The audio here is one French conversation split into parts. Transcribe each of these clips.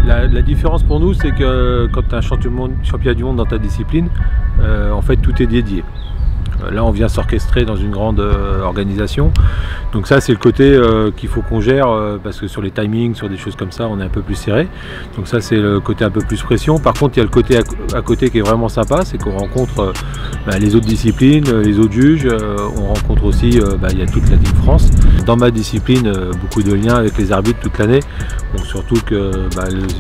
La différence pour nous, c'est que quand tu as un championnat du monde dans ta discipline, en fait tout est dédié. Là on vient s'orchestrer dans une grande organisation, donc ça c'est le côté qu'il faut qu'on gère, parce que sur les timings, sur des choses comme ça on est un peu plus serré, donc ça c'est le côté un peu plus pression. Par contre il y a le côté à côté qui est vraiment sympa, c'est qu'on rencontre les autres disciplines, les autres juges, on rencontre aussi, il y a toute la Team France. Dans ma discipline, beaucoup de liens avec les arbitres toute l'année, donc surtout que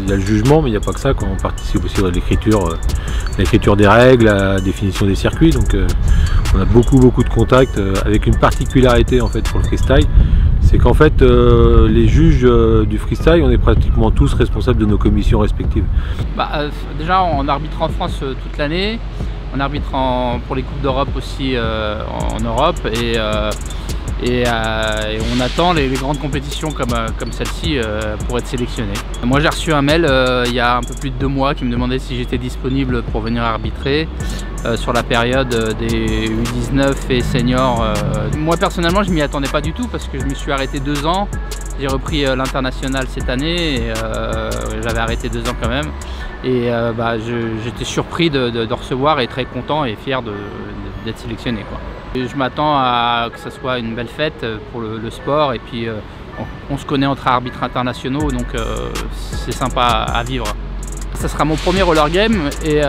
il y a le jugement, mais il n'y a pas que ça, quand on participe aussi à l'écriture des règles, à la définition des circuits, donc on a beaucoup de contacts, avec une particularité en fait pour le freestyle, c'est qu'en fait les juges du freestyle, on est pratiquement tous responsables de nos commissions respectives. Déjà on arbitre en France toute l'année, on arbitre pour les Coupes d'Europe aussi en Europe, et on attend les grandes compétitions comme celle-ci pour être sélectionné. Moi j'ai reçu un mail il y a un peu plus de 2 mois qui me demandait si j'étais disponible pour venir arbitrer sur la période des U19 et seniors. Moi personnellement je m'y attendais pas du tout parce que je me suis arrêté 2 ans. J'ai repris l'international cette année et j'avais arrêté 2 ans quand même. Et j'étais surpris de recevoir et très content et fier d'être sélectionné, quoi. Et je m'attends à que ça soit une belle fête pour le sport, et puis on se connaît entre arbitres internationaux, donc c'est sympa à vivre. Ça sera mon premier roller game et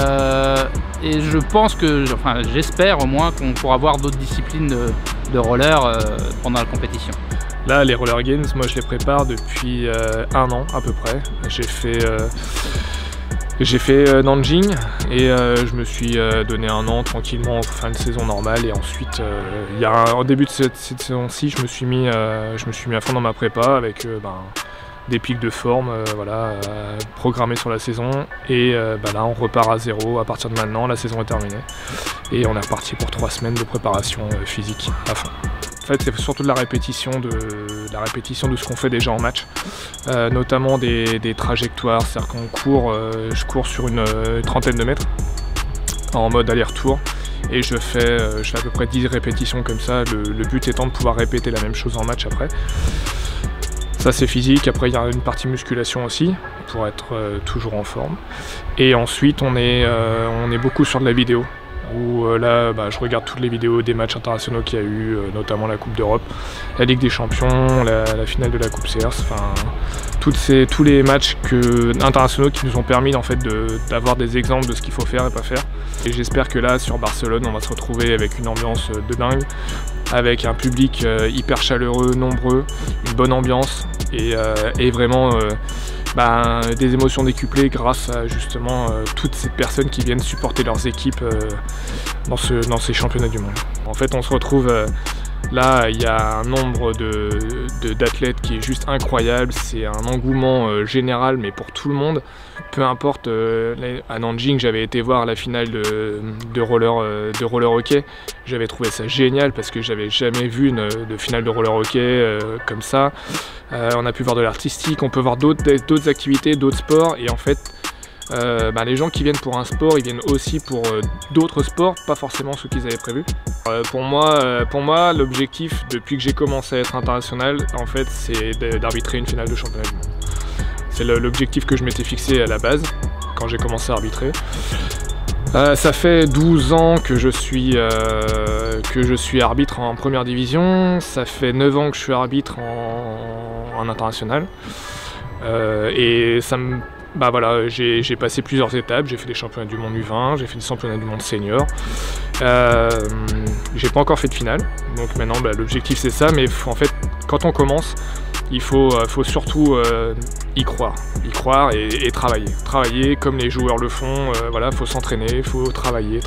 je pense que, j'espère au moins qu'on pourra voir d'autres disciplines de roller pendant la compétition. Là, les roller games, moi je les prépare depuis 1 an à peu près. J'ai fait Nanjing et je me suis donné 1 an tranquillement en fin de saison normale, et ensuite en début de cette saison-ci je me suis mis à fond dans ma prépa avec des pics de forme programmés sur la saison, et là on repart à zéro à partir de maintenant. La saison est terminée et on est reparti pour 3 semaines de préparation physique à fond. En fait, c'est surtout de la répétition de ce qu'on fait déjà en match, notamment des trajectoires, c'est-à-dire qu'on court, je cours sur une trentaine de mètres en mode aller-retour, et je fais à peu près 10 répétitions comme ça, le but étant de pouvoir répéter la même chose en match après. Ça c'est physique. Après il y a une partie musculation aussi, pour être toujours en forme. Et ensuite on est beaucoup sur de la vidéo, où là je regarde toutes les vidéos des matchs internationaux qu'il y a eu, notamment la Coupe d'Europe, la Ligue des Champions, la finale de la Coupe Sears, tous les matchs internationaux qui nous ont permis en fait d'avoir des exemples de ce qu'il faut faire et pas faire. Et j'espère que là sur Barcelone on va se retrouver avec une ambiance de dingue, avec un public hyper chaleureux, nombreux, une bonne ambiance, et vraiment des émotions décuplées grâce à justement toutes ces personnes qui viennent supporter leurs équipes dans ces championnats du monde. En fait on se retrouve là, il y a un nombre d'athlètes qui est juste incroyable, c'est un engouement général mais pour tout le monde. Peu importe, à Nanjing j'avais été voir la finale de roller hockey, j'avais trouvé ça génial parce que j'avais jamais vu de finale de roller hockey comme ça. On a pu voir de l'artistique, on peut voir d'autres activités, d'autres sports, et en fait les gens qui viennent pour un sport, ils viennent aussi pour d'autres sports, pas forcément ceux qu'ils avaient prévus. Pour moi, l'objectif depuis que j'ai commencé à être international, en fait, c'est d'arbitrer une finale de championnat du monde. C'est l'objectif que je m'étais fixé à la base, quand j'ai commencé à arbitrer. Ça fait 12 ans que je suis arbitre en première division, ça fait 9 ans que je suis arbitre en international. Et ça me... j'ai passé plusieurs étapes, j'ai fait des championnats du monde U20, j'ai fait des championnats du monde senior. J'ai pas encore fait de finale, donc maintenant l'objectif c'est ça, mais en fait quand on commence, il faut surtout y croire et travailler. Travailler comme les joueurs le font, faut s'entraîner, faut travailler.